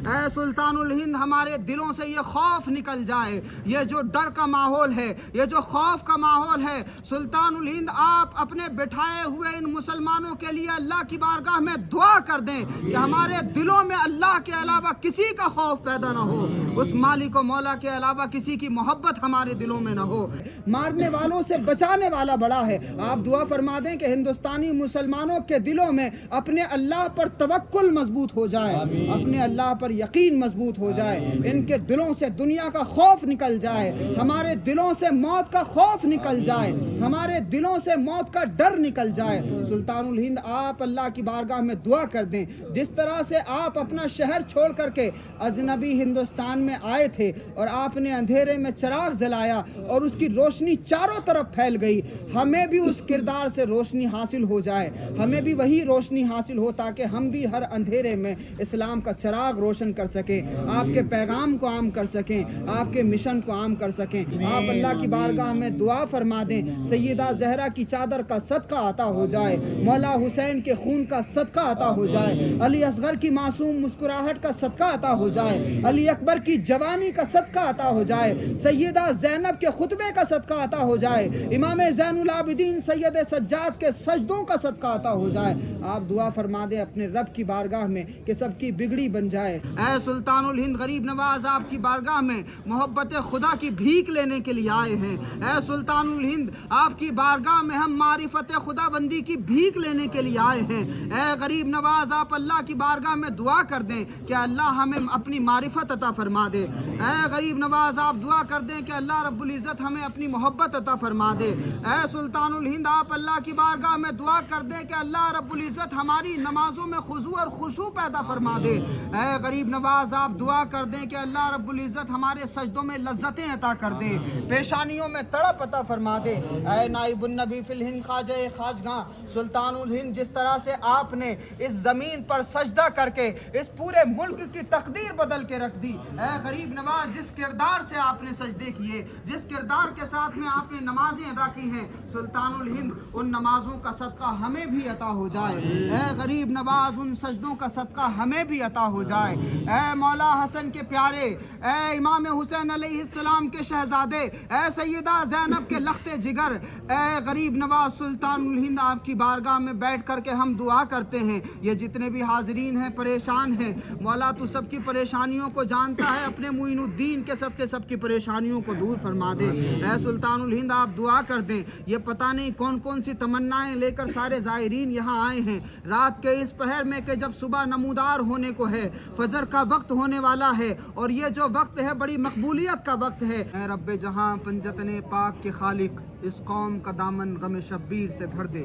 اے سلطان الہند ہمارے دلوں سے یہ خوف نکل جائے، یہ جو ڈر کا ماحول ہے، یہ جو خوف کا ماحول ہے، سلطان الہند آپ اپنے بٹھائے ہوئے ان مسلمانوں کے لیے اللہ کی بارگاہ میں دعا کر دیں کہ ہمارے دلوں میں اللہ کے علاوہ کسی کا خوف پیدا نہ ہو، اس مالک و مولا کے علاوہ کسی کی محبت ہمارے دلوں میں نہ ہو۔ مارنے والوں سے بچانے والا بڑا ہے۔ آپ دعا فرما دیں کہ ہندوستانی مسلمانوں کے دلوں میں اپنے اللہ پر توکل مضبوط ہو جائے، اپنے اللہ پر یقین مضبوط ہو جائے، ان کے دلوں سے دنیا کا خوف نکل جائے، ہمارے دلوں سے موت کا خوف نکل جائے، ہمارے دلوں سے موت کا ڈر نکل جائے۔ سلطان الہند آپ اللہ کی بارگاہ میں دعا کر دیں، جس طرح سے آپ اپنا شہر چھوڑ کر کے اجنبی ہندوستان میں آئے تھے اور آپ نے اندھیرے میں چراغ جلایا اور اس کی روشنی چاروں طرف پھیل گئی، ہمیں بھی اس کردار سے روشنی حاصل ہو جائے، ہمیں بھی وہی روشنی حاصل ہو تاکہ ہم بھی ہر اندھیرے میں اسلام کا چراغ روشن کر سکیں، آپ کے پیغام کو عام کر سکیں، آپ کے مشن کو عام کر سکیں۔ آپ اللہ کی بارگاہ میں دعا فرما دیں، سیدہ زہرا کی چادر کا صدقہ عطا ہو جائے، مولا حسین کے خون کا صدقہ عطا ہو جائے، علی اصغر کی معصوم مسکراہٹ کا صدقہ عطا ہو جائے، علی اکبر کی جوانی کا صدقہ عطا ہو جائے، سیدہ زینب کے خطبے کا صدقہ عطا ہو جائے، امام زین العابدین سید سجاد کے سجدوں کا صدقہ عطا ہو جائے۔ آپ دعا فرما دیں اپنے رب کی بارگاہ میں کہ سب کی بگڑی بن جائے۔ اے سلطان الہند غریب نواز آپ کی بارگاہ میں محبت خدا کی بھیک لینے کے لیے آئے ہیں۔ اے سلطان الہند آپ کی بارگاہ میں ہم معرفت خدا بندی کی بھیک لینے کے لیے آئے ہیں۔ اے غریب نواز آپ اللہ کی بارگاہ میں دعا کر دیں کہ اللہ ہمیں اپنی معرفت عطا فرما دے۔ اے غریب نواز آپ دعا کر دیں کہ اللہ رب العزت ہمیں اپنی محبت عطا فرما دے۔ اے سلطان الہند آپ اللہ کی بارگاہ میں دعا کر دیں کہ اللہ رب العزت ہماری نمازوں میں خضوع اور خشوع پیدا فرما دے۔ اے غریب نواز آپ دعا کر دیں کہ اللہ رب العزت ہمارے سجدوں میں لذتیں عطا کر دے، پیشانیوں میں تڑپ عطا فرما دے۔ اے نائب النبی فی الہند خواجہ خواجگاں سلطان الہند، جس طرح سے آپ نے اس زمین پر سجدہ کر کے اس پورے ملک کی تقدیر بدل کے رکھ دی، اے غریب نواز جس کردار سے آپ نے سجدے کیے، جس کردار کے ساتھ میں آپ نے نمازیں ادا کی ہیں، سلطان الہند ان نمازوں کا صدقہ ہمیں بھی عطا ہو جائے۔ اے غریب نواز ان سجدوں کا صدقہ ہمیں بھی عطا ہو جائے۔ اے مولا حسن کے پیارے، اے امام حسین علیہ السلام کے شہزادے، اے سیدہ زینب کے لخت جگر، اے غریب نواز سلطان الہند آپ کی بارگاہ میں بیٹھ کر کے ہم دعا کرتے ہیں، یہ جتنے بھی حاضرین ہیں پریشان ہیں، مولا تو سب کی پریشانیوں کو جانتا ہے، اپنے معین الدین کے صدقے سب کی پریشانیوں کو دور فرما دے۔ اے سلطان الہند آپ دعا کر دیں، یہ پتہ نہیں کون کون سی تمنائیں لے کر سارے زائرین یہاں آئے ہیں رات کے اس پہر میں کہ جب صبح نمودار ہونے کو ہے، فجر کا وقت ہونے والا ہے اور یہ جو وقت ہے بڑی مقبولیت کا وقت ہے۔ اے رب جہاں پنجتن پاک کے خالق، اس قوم کا دامن غم شبیر سے بھر دے،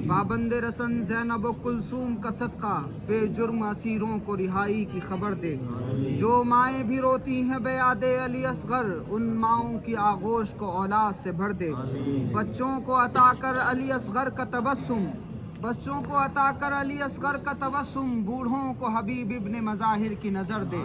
پابند رسن زینب و کلثوم کا صدقہ بے جرم اسیروں کو رہائی کی خبر دے، جو مائیں بھی روتی ہیں بے یاد علی اصغر، ان ماؤں کی آغوش کو اولاد سے بھر دے، بچوں کو عطا کر علی اصغر کا تبسم، بچوں کو عطا کر علی اصغر کا تبسم، بوڑھوں کو حبیب ابن مظاہر کی نظر دے۔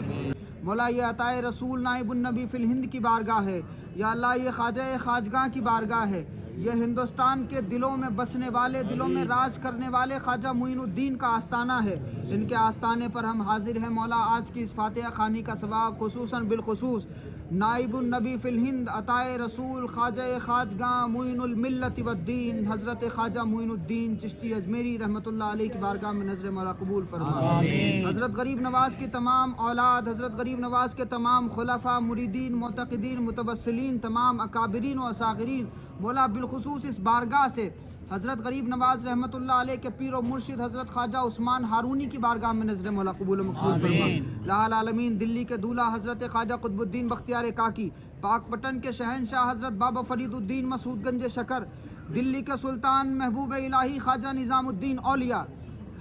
مولا یہ عطائے رسول نائب النبی فی الہند کی بارگاہ ہے، یا اللہ یہ خواجہ خواجگاں کی بارگاہ ہے، یہ ہندوستان کے دلوں میں بسنے والے، دلوں میں راج کرنے والے خواجہ معین الدین کا آستانہ ہے، ان کے آستانے پر ہم حاضر ہیں۔ مولا آج کی اس فاتحہ خوانی کا ثواب خصوصاً بالخصوص نائب النبی فی الہند عطائے رسول خواجہ خواجگاں معین الملت والدین حضرت خواجہ معین الدین چشتی اجمیری رحمۃ اللہ علیہ کی بارگاہ میں نظر مولا قبول فرما۔ حضرت غریب نواز کی تمام اولاد، حضرت غریب نواز کے تمام خلفاء، مریدین، معتقدین، متوسلین، تمام اکابرین و اصاغرین، مولا بالخصوص اس بارگاہ سے حضرت غریب نواز رحمۃ اللہ علیہ کے پیر و مرشد حضرت خواجہ عثمان ہارونی کی بارگاہ میں نظر مولا قبول و مقبول فرما۔ لاہ العالمین دلی کے دولہ حضرت خواجہ قطب الدین بختیار کاکی، پاک پٹن کے شہنشاہ حضرت بابا فرید الدین مسعود گنج شکر، دلی کے سلطان محبوب الہی خواجہ نظام الدین اولیاء،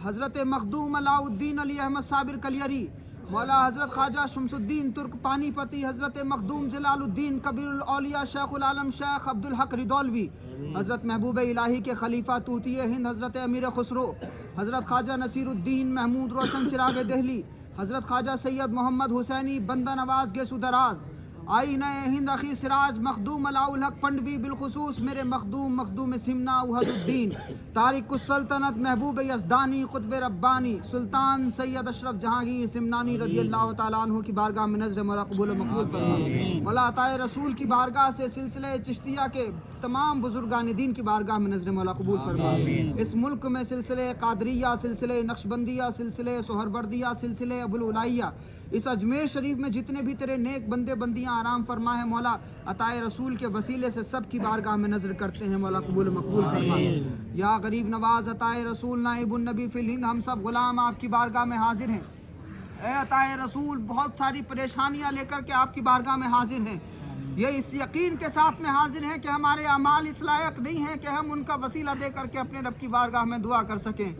حضرت مخدوم علاء الدین علی احمد صابر کلیری، مولا حضرت خواجہ شمس الدین ترک پانی پتی، حضرت مخدوم جلال الدین کبیر الاولیاء شیخ العالم شیخ عبدالحق ردولوی، حضرت محبوب الہی کے خلیفہ طوطی ہند حضرت امیر خسرو، حضرت خواجہ نصیر الدین محمود روشن چراغ دہلی، حضرت خواجہ سید محمد حسینی بندہ نواز گیسو دراز، आईन हिंद अखी सिराज मखदूम अलाउल हक पंडवी बिलखुसूस मेरे मखदूम सिमना वहदुद्दीन तारिक सल्तनत महबूब यज़दानी क़ुत्ब रब्बानी सुल्तान सैयद अशरफ जहांगीर सिमनानी रज़ी अल्लाह तआला अन्हु की बारगाह में नज़र मौला कबूल मकबूल फरमा। मौला अताए रसूल की बारगाह से सिलसिले चिश्तिया के तमाम बुजुर्गान दीन की बारगाह में नज़र मौला कबूल फरमा। इस मुल्क में सिलसिले कादरिया, सिलसिले नक्शबंदिया, सिलसिले सोहरवर्दिया, सिलसिले अबुल उलाइया, इस अजमेर शरीफ में जितने भी तेरे नेक बंदे बंदियां आराम फरमा है मौला अताए रसूल के वसीले से सब की बारगाह में नज़र करते हैं मौला कबूल मकबूल फरमा। या गरीब नवाज अताए रसूल नाइबुन नबी फिल हिंद, हम सब गुलाम आपकी बारगाह में हाजिर हैं। ए अताए रसूल, बहुत सारी परेशानियां लेकर के आपकी बारगाह में हाजिर हैं। ये इस यकीन के साथ में हाजिर हैं कि हमारे अमाल इस लायक नहीं हैं कि हम उनका वसीला दे करके अपने रब की बारगाह में दुआ कर सकें।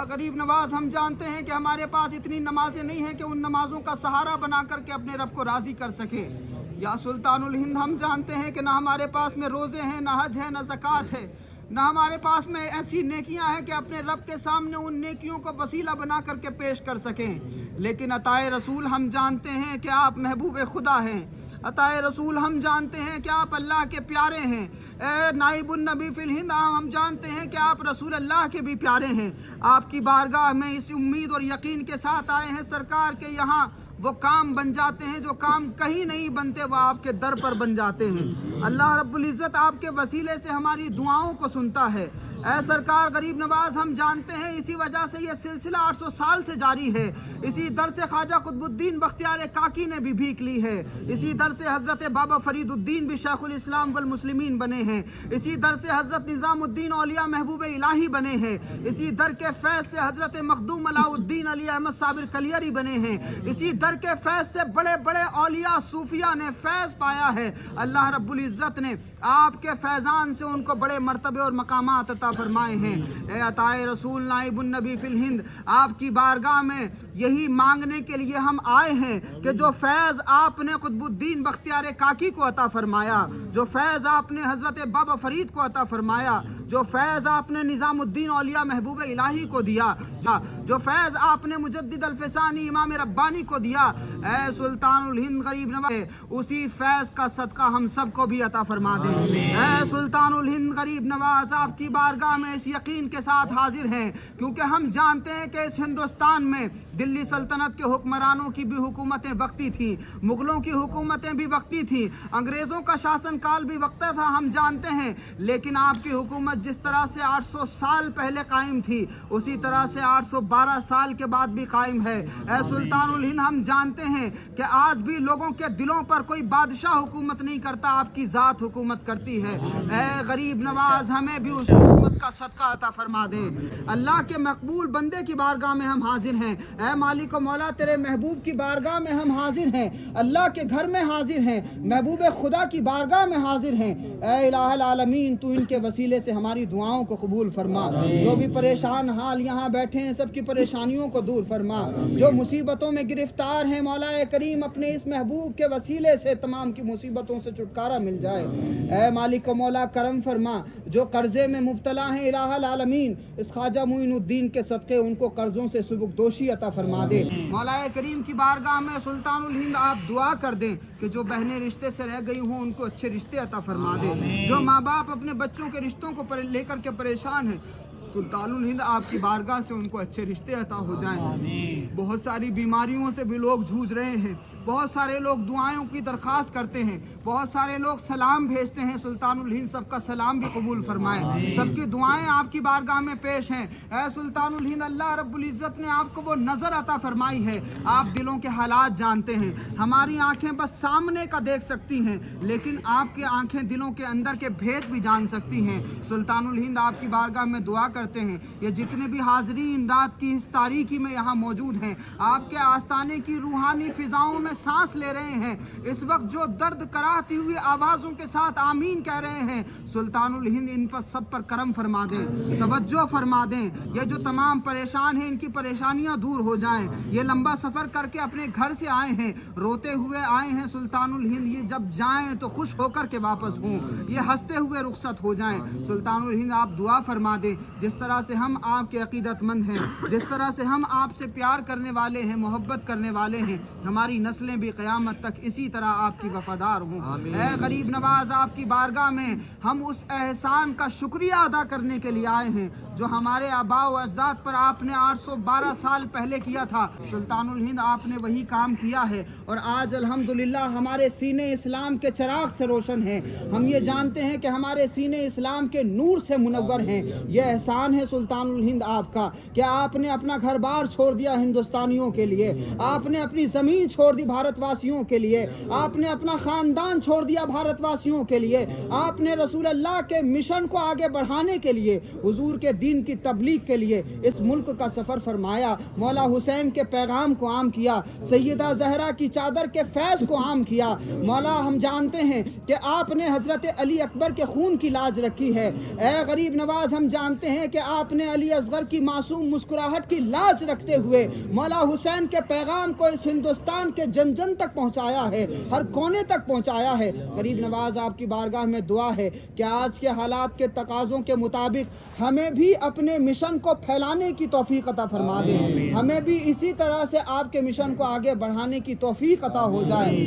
गरीब नवाज, हम जानते हैं कि हमारे पास इतनी नमाजें नहीं हैं कि उन नमाजों का सहारा बना करके अपने रब को राज़ी कर सकें। या सुल्तानुल हिंद, हम जानते हैं कि ना हमारे पास में रोज़े हैं, ना हज है, ना ज़कात है, ना हमारे पास में ऐसी नेकियां हैं कि अपने रब के सामने उन नेकियों को वसीला बना करके पेश कर सकें। लेकिन अताए रसूल, हम जानते हैं कि आप महबूब खुदा हैं। अताए रसूल, हम जानते हैं कि आप अल्लाह के प्यारे हैं। ए नाइबुन नबी फिल हिंद, हम जानते हैं कि आप रसूल अल्लाह के भी प्यारे हैं। आपकी बारगाह में इस उम्मीद और यकीन के साथ आए हैं सरकार के यहाँ वो काम बन जाते हैं जो काम कहीं नहीं बनते, वो आपके दर पर बन जाते हैं। अल्लाह रब्बुल इज़्ज़त आपके वसीले से हमारी दुआओं को सुनता है। ऐ सरकार गरीब नवाज, हम जानते हैं इसी वजह से ये सिलसिला 800 साल से जारी है। इसी दर से ख्वाजा कुतुबुद्दीन बख्तियार काकी ने भी भीख ली है। इसी दर से हज़रत बाबा फरीदुद्दीन भी शेखुल इस्लाम वल मुस्लिमीन बने हैं। इसी दर से हज़रत निज़ामुद्दीन औलिया महबूब इलाही बने हैं। इसी दर के फैज़ से हज़रत मखदूम अलाउद्दीन अली अहमद साबिर कलियरी बने हैं। इसी दर के फैज़ से बड़े बड़े औलिया सूफिया ने फैज़ पाया है। अल्लाह रब्बुल इज़्ज़त ने आपके फैज़ान से उनको बड़े मर्तबे और मकामात अता फरमाए हैं। ए अताए रसूल नाइबुन नबी फिल हिंद, आपकी बारगाह में यही मांगने के लिए हम आए हैं कि जो फैज़ आपने कुतुबुद्दीन बख्तियार काकी को अता फरमाया, जो फैज़ आपने हज़रत बाबा फरीद को अता फरमाया, जो फैज़ आपने निज़ामुद्दीन औलिया महबूब इलाही को दिया, जो फैज़ आपने मुजद्दिद अल-फ़सानी इमाम रब्बानी को दिया, ए सुल्तानुल हिंद गरीब नवाज, उसी फैज़ का सदका हम सबको भी अता फरमा दे। ए सुल्तानुल हिंद गरीब नवाज, आपकी बारगाह में इस यकीन के साथ हाजिर हैं क्योंकि हम जानते हैं कि इस हिंदुस्तान में दिल्ली सल्तनत के हुक्मरानों की भी हुकूमतें वक्ती थीं, मुग़लों की हुकूमतें भी वक्ती थीं, अंग्रेज़ों का शासन काल भी वक्ता था, हम जानते हैं। लेकिन आपकी हुकूमत जिस तरह से 800 साल पहले कायम थी, उसी तरह से 812 साल के बाद भी कायम है। ए सुल्तानुल हिंद, हम जानते हैं कि आज भी लोगों के दिलों पर कोई बादशाह हुकूमत नहीं करता, आपकी ज़ात हुकूमत करती है। ए गरीब नवाज, हमें भी उस हुकूमत का सदका अता फरमा दे। अल्लाह के मकबूल बंदे की बारगाह में हम हाजिर हैं। ऐ मालिक मौला, तेरे महबूब की बारगाह में हम हाजिर हैं, अल्लाह के घर में हाजिर हैं, महबूब खुदा की बारगाह में हाजिर हैं। ऐ इलाहुल आलमीन, तू इनके वसीले से हमारी दुआओं को कबूल फरमा। जो भी परेशान हाल यहाँ बैठे हैं, सबकी परेशानियों को दूर फरमा। जो मुसीबतों में गिरफ्तार हैं, मौला करीम अपने इस महबूब के वसीले से तमाम की मुसीबतों से छुटकारा मिल जाए। ऐ मालिक मौला, करम फरमा। जो कर्जे में मुब्तला हैं, इलाहुल आलमीन, इस ख्वाजा मुइनुद्दीन के सदक़े उनको कर्जों से सुबुकदोशी अता फरमा दे। मौला करीम की बारगाह में सुल्तानुल हिंद आप दुआ कर दें कि जो बहनें रिश्ते से रह गई हों उनको अच्छे रिश्ते अता फरमा दे। जो माँ बाप अपने बच्चों के रिश्तों को लेकर के परेशान हैं, सुल्तानुल हिंद आपकी बारगाह से उनको अच्छे रिश्ते अता हो जाएं। बहुत सारी बीमारियों से भी लोग जूझ रहे हैं, बहुत सारे लोग दुआओं की दरख्वास्त करते हैं, बहुत सारे लोग सलाम भेजते हैं। सुल्तानुल हिंद सबका सलाम भी कबूल फरमाए, सबकी दुआएं आपकी बारगाह में पेश हैं। ऐ सुल्तानुल हिंद, अल्लाह रब्बुल इज़्ज़त ने आपको वो नज़र अता फरमाई है, आप दिलों के हालात जानते हैं। हमारी आंखें बस सामने का देख सकती हैं, लेकिन आपकी आंखें दिलों के अंदर के भेद भी जान सकती हैं। सुल्तानुल हिंद आपकी बारगाह में दुआ करते हैं, ये जितने भी हाज़रीन रात की इस तारीकी में यहाँ मौजूद हैं, आपके आस्थाने की रूहानी फ़िज़ाओं में सांस ले रहे हैं, इस वक्त जो दर्द करा गिड़गिड़ाती हुई आवाज़ों के साथ आमीन कह रहे हैं। सुल्तानुल हिंद इन पर सब पर करम फरमा दें, तवज्जो फरमा दें। ये जो तमाम परेशान हैं इनकी परेशानियां दूर हो जाएं। ये लंबा सफ़र करके अपने घर से आए हैं, रोते हुए आए हैं सुल्तानुल हिंद, ये जब जाएं तो खुश होकर के वापस हों, ये हंसते हुए रुखसत हो जाएं। सुल्तानुल हिंद आप दुआ फरमा दें, जिस तरह से हम आपके अकीदतमंद हैं, जिस तरह से हम आपसे प्यार करने वाले हैं, मोहब्बत करने वाले हैं, हमारी नस्लें भी क़यामत तक इसी तरह आपकी वफ़ादार हों। ऐ गरीब नवाज, आपकी बारगाह में हम उस एहसान का शुक्रिया अदा करने के लिए आए हैं जो हमारे आबा व अजदाद पर आपने 812 साल पहले किया था। सुल्तानुल हिंद आपने वही काम किया है और आज अल्हम्दुलिल्लाह हमारे सीने इस्लाम के चिराग से रोशन हैं। हम ये जानते हैं कि हमारे सीने इस्लाम के नूर से मुनव्वर हैं। यह एहसान है सुल्तानुल हिंद आपका कि आपने अपना घर बार छोड़ दिया हिंदुस्तानियों के लिए, आपने अपनी ज़मीन छोड़ दी भारतवासियों के लिए, आपने अपना ख़ानदान छोड़ दिया भारतवासियों के लिए, आपने रसूल अल्लाह के मिशन को आगे बढ़ाने के लिए, हुजूर के दीन की तबलीग के लिए इस मुल्क का सफ़र फरमाया। मौला हुसैन के पैगाम को आम किया, सैयदा ज़हरा की चादर के फैज़ को आम किया। मौला हम जानते हैं कि आपने हज़रत अली अकबर के खून की लाज रखी है। ए गरीब नवाज, हम जानते हैं कि आपने अली असगर की मासूम मुस्कुराहट की लाज रखते हुए मौला हुसैन के पैगाम को इस हिंदुस्तान के जन जन तक पहुँचाया है, हर कोने तक पहुँचाया है। गरीब नवाज, आपकी बारगाह में दुआ है कि आज के हालात के तकाज़ों के मुताबिक हमें भी अपने मिशन को फैलाने की तौफीक अता फरमा दें, हमें भी इसी तरह से आपके मिशन को आगे बढ़ाने की तौफीक अता हो जाए।